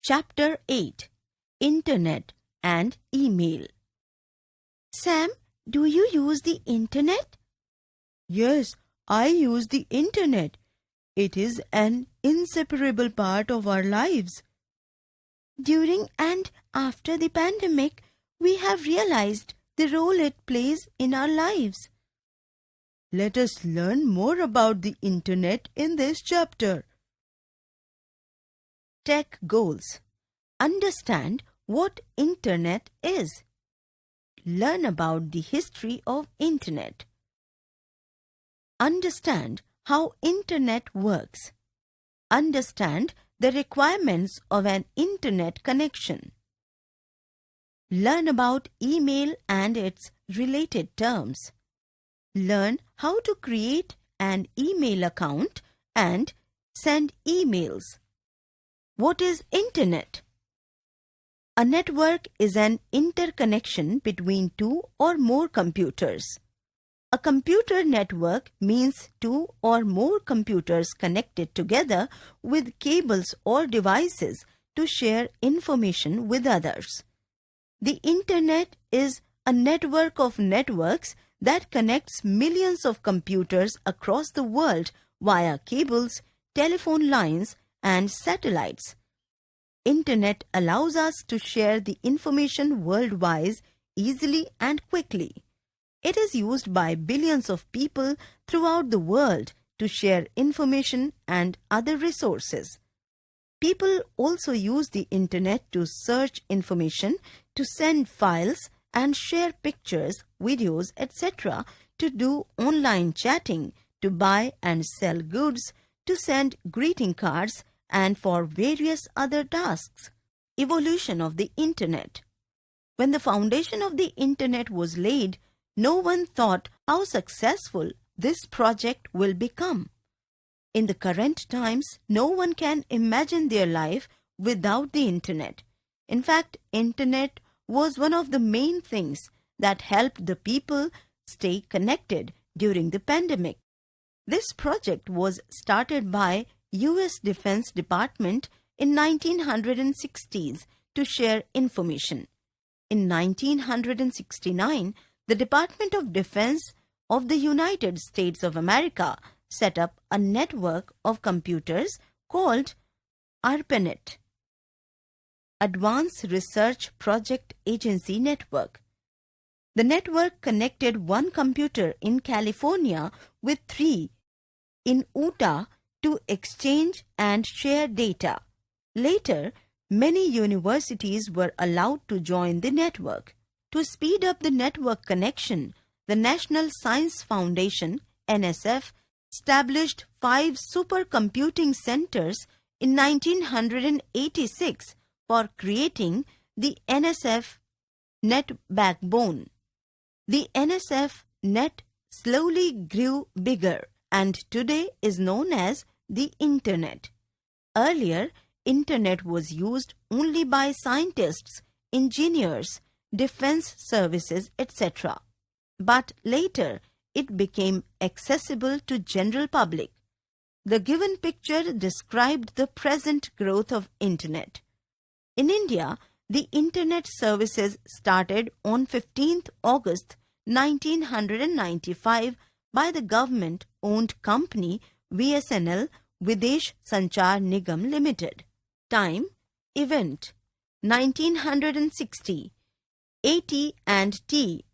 Chapter 8: Internet and Email. Sam, do you use the Internet? Yes, I use the Internet. It is an inseparable part of our lives. During and after the pandemic, we have realized the role it plays in our lives. Let us learn more about the Internet in this chapter. Tech goals. Understand what Internet is. Learn about the history of Internet. Understand how Internet works. Understand the requirements of an Internet connection. Learn about email and its related terms. Learn how to create an email account and send emails. What is Internet? A network is an interconnection between two or more computers. A computer network means two or more computers connected together with cables or devices to share information with others. The Internet is a network of networks that connects millions of computers across the world via cables, telephone lines, and satellites. Internet allows us to share the information worldwide easily and quickly. It is used by billions of people throughout the world to share information and other resources. People also use the Internet to search information, to send files, and share pictures, videos, etc., to do online chatting, to buy and sell goods, to send greeting cards, and for various other tasks. Evolution of the Internet. When the foundation of the Internet was laid, no one thought how successful this project will become. In the current times, no one can imagine their life without the Internet. In fact, Internet was one of the main things that helped the people stay connected during the pandemic. This project was started by U.S. Defense Department in 1960s to share information. In 1969, the Department of Defense of the United States of America set up a network of computers called ARPANET, Advanced Research Project Agency Network. The network connected one computer in California with 3 in Utah to exchange and share data. Later, many universities were allowed to join the network. To speed up the network connection, the National Science Foundation, NSF, established 5 supercomputing centers in 1986 for creating the NSF net backbone. The NSF net slowly grew bigger and today is known as the Internet. Earlier, Internet was used only by scientists, engineers, defense services, etc. But later, it became accessible to general public. The given picture described the present growth of Internet. In India, the Internet services started on 15th August 1995 by the government-owned company BSNL Videsh Sanchar Nigam Limited. Time, event, 1960. AT&T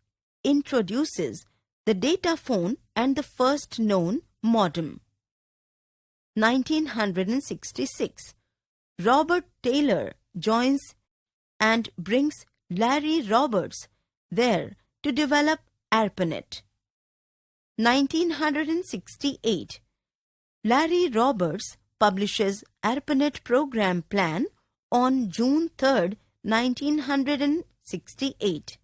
introduces the data phone and the first known modem. 1966. Robert Taylor joins and brings Larry Roberts there to develop ARPANET. 1968. Larry Roberts publishes ARPANET program plan on June 3, 1968.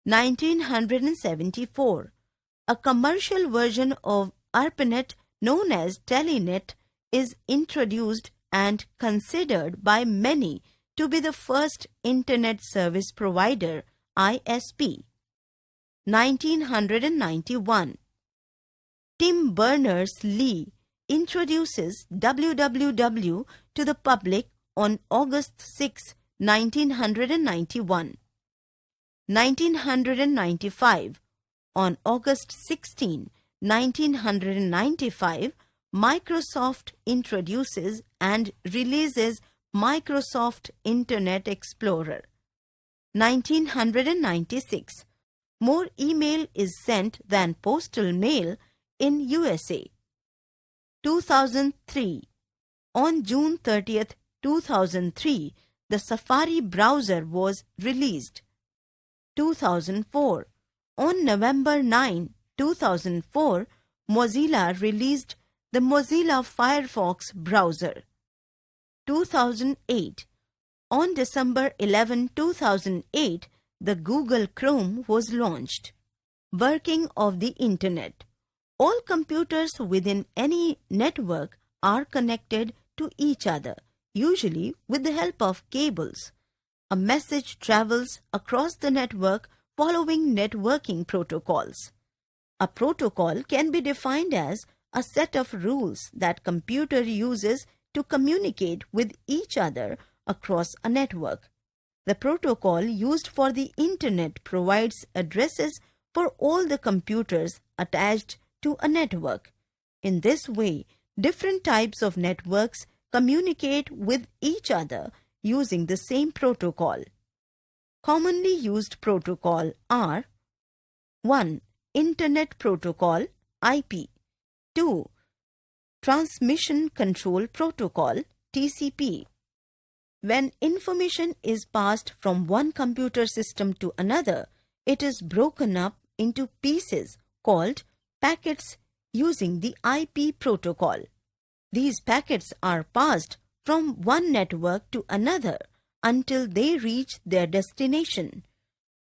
1974. A commercial version of ARPANET known as Telenet is introduced and considered by many to be the first Internet Service Provider, ISP. 1991. Tim Berners-Lee introduces WWW to the public on August 6, 1991. 1995. On August 16, 1995, Microsoft introduces and releases Microsoft Internet Explorer. 1996. More email is sent than postal mail in USA. 2003. On June 30th, 2003, the Safari browser was released. 2004. On November 9, 2004, Mozilla released the Mozilla Firefox browser. 2008. On December 11, 2008, the Google Chrome was launched. Working of the Internet. All computers within any network are connected to each other, usually with the help of cables. A message travels across the network following networking protocols. A protocol can be defined as a set of rules that computer uses to communicate with each other across a network. The protocol used for the Internet provides addresses for all the computers attached to a network. In this way, different types of networks communicate with each other using the same protocol. Commonly used protocol are 1. Internet Protocol IP. 2. Transmission Control Protocol TCP. When information is passed from one computer system to another, it is broken up into pieces called packets using the IP protocol. These packets are passed from one network to another until they reach their destination.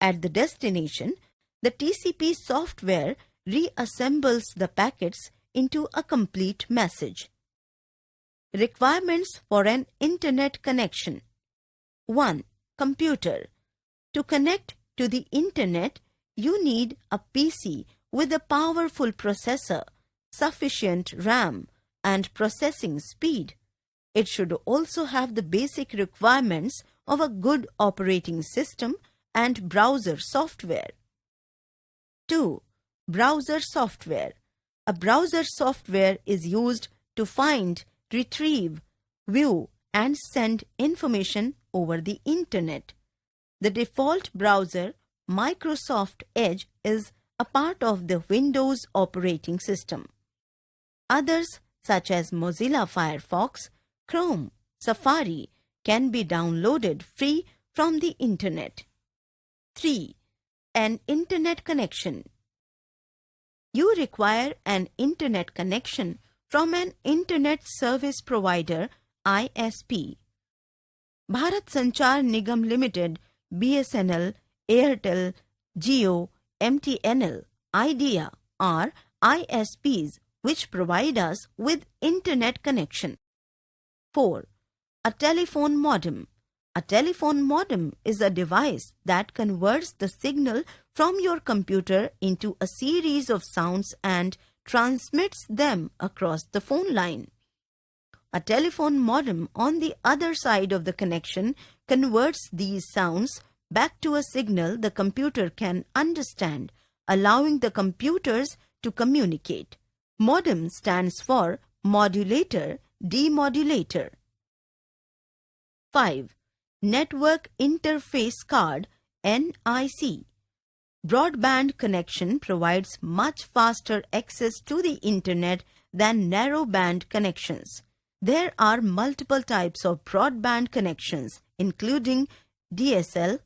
At the destination, the TCP software reassembles the packets into a complete message. Requirements for an Internet connection. 1. Computer. To connect to the Internet, you need a PC with a powerful processor, sufficient RAM, and processing speed. It should also have the basic requirements of a good operating system and browser software. 2. Browser software. A browser software is used to find, retrieve, view, and send information over the Internet. The default browser, Microsoft Edge, is a part of the Windows operating system. Others, such as Mozilla Firefox, Chrome, Safari, can be downloaded free from the Internet. 3. An Internet connection. You require an Internet connection from an Internet Service Provider ISP. Bharat Sanchar Nigam Limited, BSNL, Airtel, Jio, MTNL, Idea are ISPs which provide us with Internet connection. 4. A telephone modem. A telephone modem is a device that converts the signal from your computer into a series of sounds and transmits them across the phone line. A telephone modem on the other side of the connection converts these sounds back to a signal the computer can understand, allowing the computers to communicate. Modem stands for modulator, demodulator. 5. Network Interface Card, NIC. Broadband connection provides much faster access to the Internet than narrowband connections. There are multiple types of broadband connections, including DSL,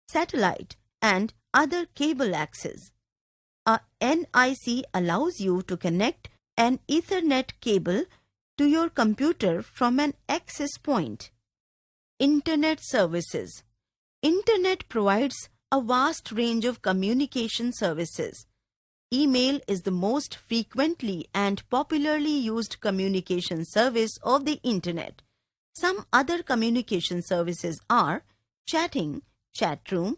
satellite, and other cable access. A NIC allows you to connect an Ethernet cable to your computer from an access point. Internet services. Internet provides a vast range of communication services. Email is the most frequently and popularly used communication service of the Internet. Some other communication services are chatting, chat room,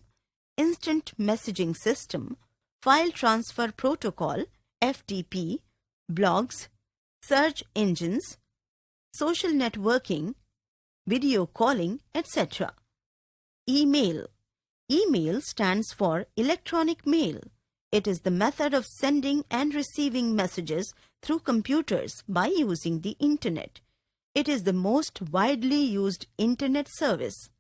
instant messaging system, file transfer protocol, FTP, blogs, search engines, social networking, video calling, etc. Email. Email stands for electronic mail. It is the method of sending and receiving messages through computers by using the Internet. It is the most widely used Internet service.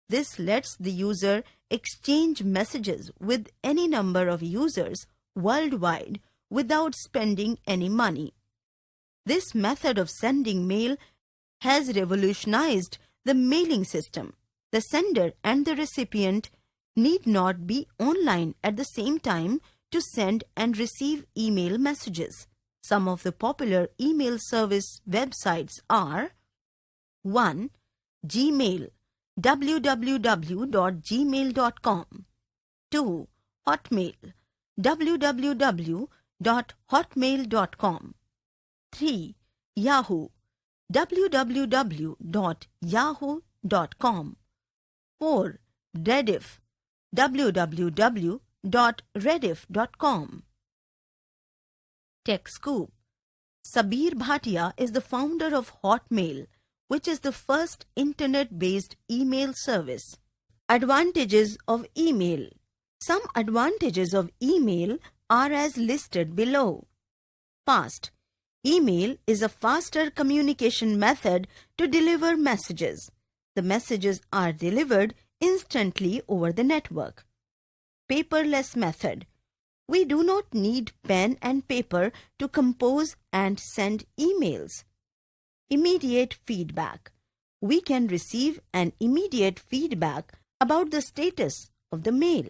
This lets the user exchange messages with any number of users worldwide without spending any money. This method of sending mail has revolutionized the mailing system. The sender and the recipient need not be online at the same time to send and receive email messages. Some of the popular email service websites are 1. Gmail, www.gmail.com. 2. Hotmail, www.hotmail.com. 3. Yahoo, www.yahoo.com. 4. Rediff, www.rediff.com. TechScoop. Sabir Bhatia is the founder of Hotmail, which is the first internet-based email service. Advantages of email. Some advantages of email are as listed below. Fast. Email is a faster communication method to deliver messages. The messages are delivered instantly over the network. Paperless method. We do not need pen and paper to compose and send emails. Immediate feedback. We can receive an immediate feedback about the status of the mail.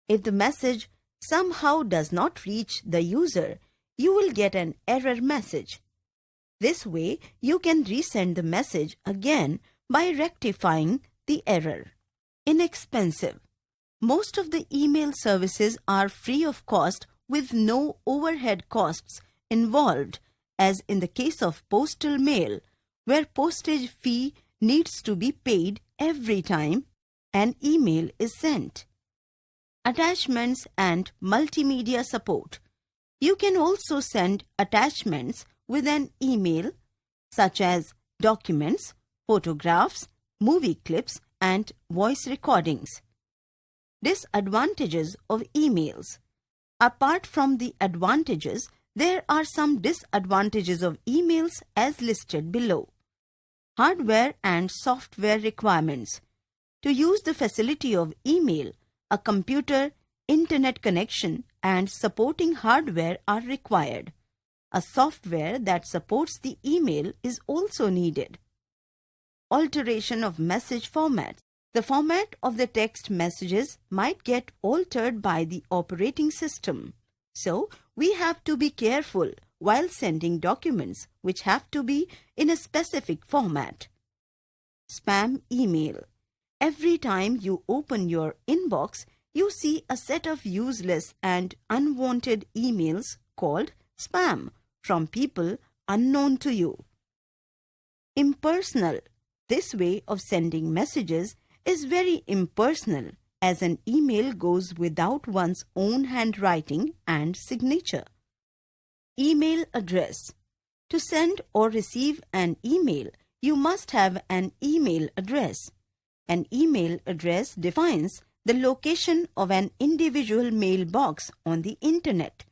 If the message somehow does not reach the user, you will get an error message. This way, you can resend the message again by rectifying the error. Inexpensive. Most of the email services are free of cost with no overhead costs involved, as in the case of postal mail, where postage fee needs to be paid every time an email is sent. Attachments and multimedia support. You can also send attachments with an email, such as documents, photographs, movie clips, and voice recordings. Disadvantages of emails. Apart from the advantages, there are some disadvantages of emails as listed below. Hardware and software requirements. To use the facility of email, a computer, internet connection, and supporting hardware are required. A software that supports the email is also needed. Alteration of message formats. The format of the text messages might get altered by the operating system. So, we have to be careful while sending documents which have to be in a specific format. Spam email. Every time you open your inbox, you see a set of useless and unwanted emails called spam from people unknown to you. Impersonal. This way of sending messages is very impersonal, as an email goes without one's own handwriting and signature. Email address. To send or receive an email, you must have an email address. An email address defines the location of an individual mailbox on the Internet.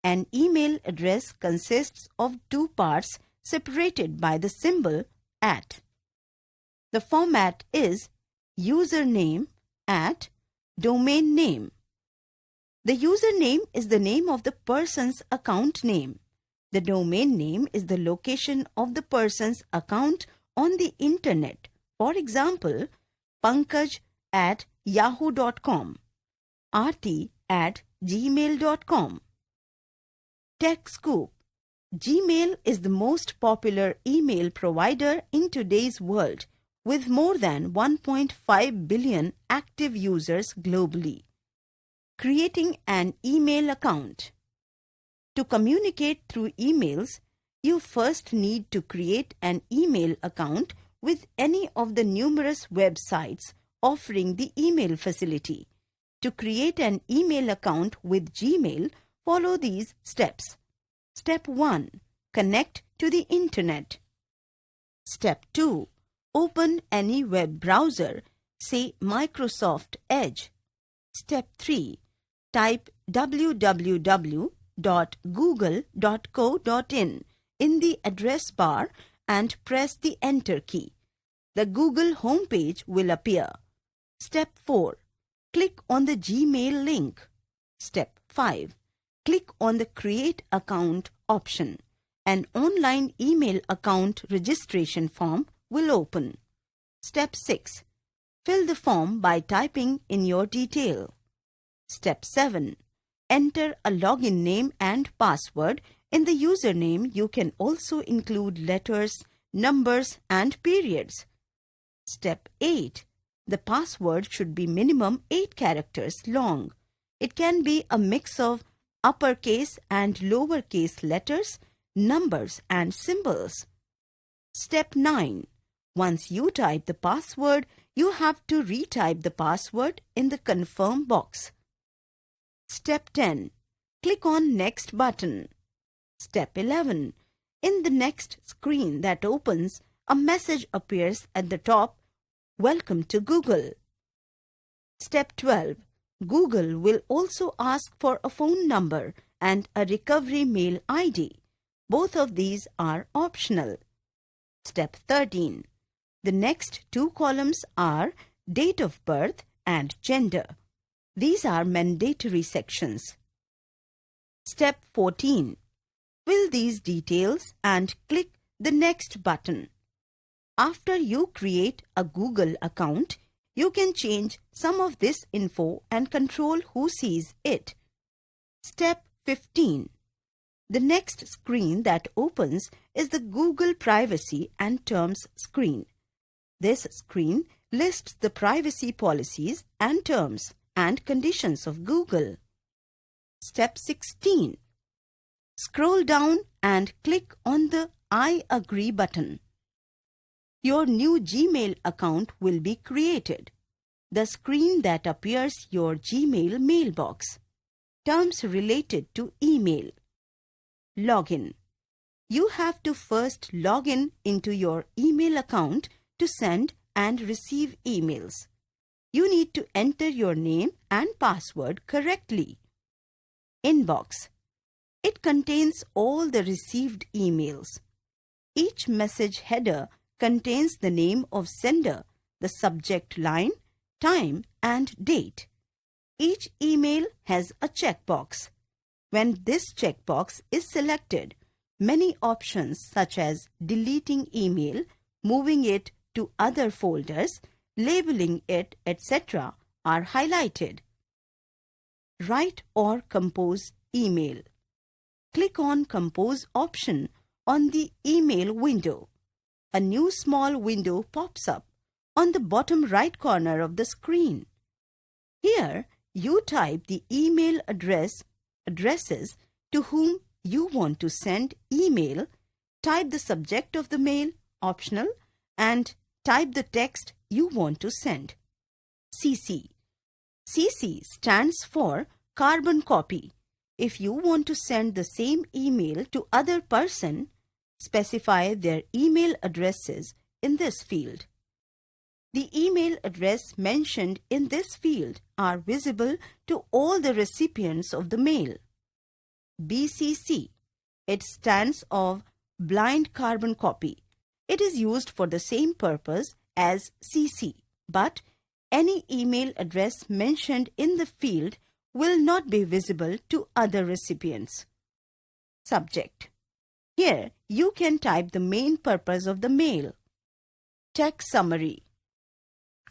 An email address consists of two parts separated by the symbol @. The format is username @domain name. The username is the name of the person's account name. The domain name is the location of the person's account on the Internet. For example, pankaj@yahoo.com, aarti@gmail.com. TechScoop. Gmail is the most popular email provider in today's world, with more than 1.5 billion active users globally. Creating an email account. To communicate through emails, you first need to create an email account with any of the numerous websites offering the email facility. To create an email account with Gmail, follow these steps. Step 1. Connect to the Internet. Step 2. Open any web browser, say Microsoft Edge. Step 3. Type www.google.co.in in the address bar and press the Enter key. The Google homepage will appear. Step 4. Click on the Gmail link. Step 5. Click on the Create Account option. An online email account registration form will open. Step 6. Fill the form by typing in your detail. Step 7. Enter a login name and password. In the username, you can also include letters, numbers, and periods. Step 8. The password should be minimum 8 characters long. It can be a mix of uppercase and lowercase letters, numbers, and symbols. Step 9. Once you type the password, you have to retype the password in the confirm box. Step 10. Click on Next button. Step 11. In the next screen that opens, a message appears at the top, Welcome to Google. Step 12. Google will also ask for a phone number and a recovery mail ID. Both of these are optional. Step 13. The next 2 columns are date of birth and gender. These are mandatory sections. Step 14. Fill these details and click the Next button. After you create a Google account, you can change some of this info and control who sees it. Step 15. The next screen that opens is the Google Privacy and Terms screen. This screen lists the privacy policies and terms and conditions of Google. Step 16. Scroll down and click on the I agree button. Your new Gmail account will be created. The screen that appears your Gmail mailbox. Terms related to email. Login. You have to first log in into your email account to send and receive emails. You need to enter your name and password correctly. Inbox. It contains all the received emails. Each message header contains the name of sender, the subject line, time, and date. Each email has a checkbox. When this checkbox is selected, many options such as deleting email, moving it to other folders, labeling it, etc. are highlighted. Write or compose email. Click on Compose option on the email window. A new small window pops up on the bottom right corner of the screen. Here, you type the email addresses to whom you want to send email, type the subject of the mail, optional, and type the text you want to send. CC. CC stands for carbon copy. If you want to send the same email to other person, specify their email addresses in this field. The email address mentioned in this field are visible to all the recipients of the mail. BCC. It stands for blind carbon copy. It is used for the same purpose as CC, but any email address mentioned in the field will not be visible to other recipients. Subject. Here, you can type the main purpose of the mail. Text summary.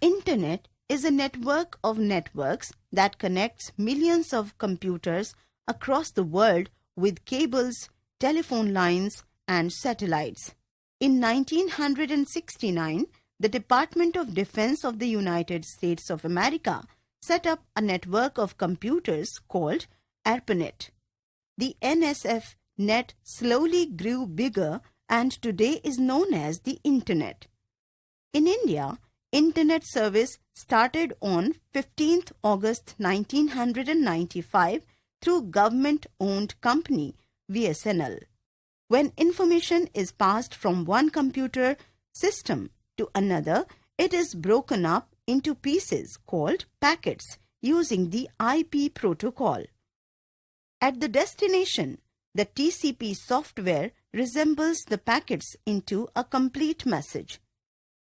Internet is a network of networks that connects millions of computers across the world with cables, telephone lines, and satellites. In 1969, the Department of Defense of the United States of America set up a network of computers called ARPANET. The NSF net slowly grew bigger and today is known as the Internet. In India, Internet service started on 15th August 1995 through government-owned company BSNL. When information is passed from one computer system to another, it is broken up into pieces called packets using the IP protocol. At the destination, the TCP software resembles the packets into a complete message.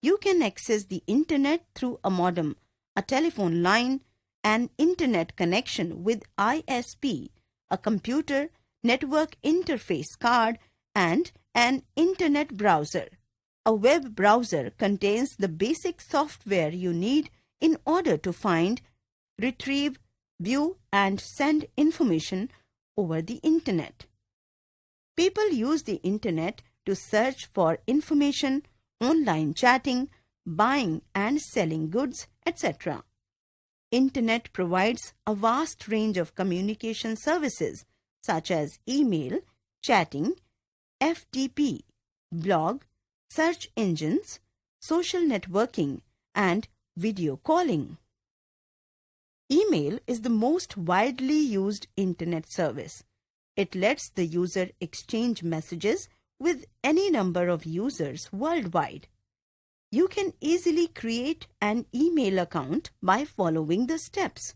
You can access the internet through a modem, a telephone line, an internet connection with ISP, a computer, network interface card, and an internet browser. A web browser contains the basic software you need in order to find, retrieve, view, and send information over the internet. People use the internet to search for information, online chatting, buying and selling goods, etc. Internet provides a vast range of communication services such as email, chatting, FTP, blog, search engines, social networking, and video calling. Email is the most widely used internet service. It lets the user exchange messages with any number of users worldwide. You can easily create an email account by following the steps.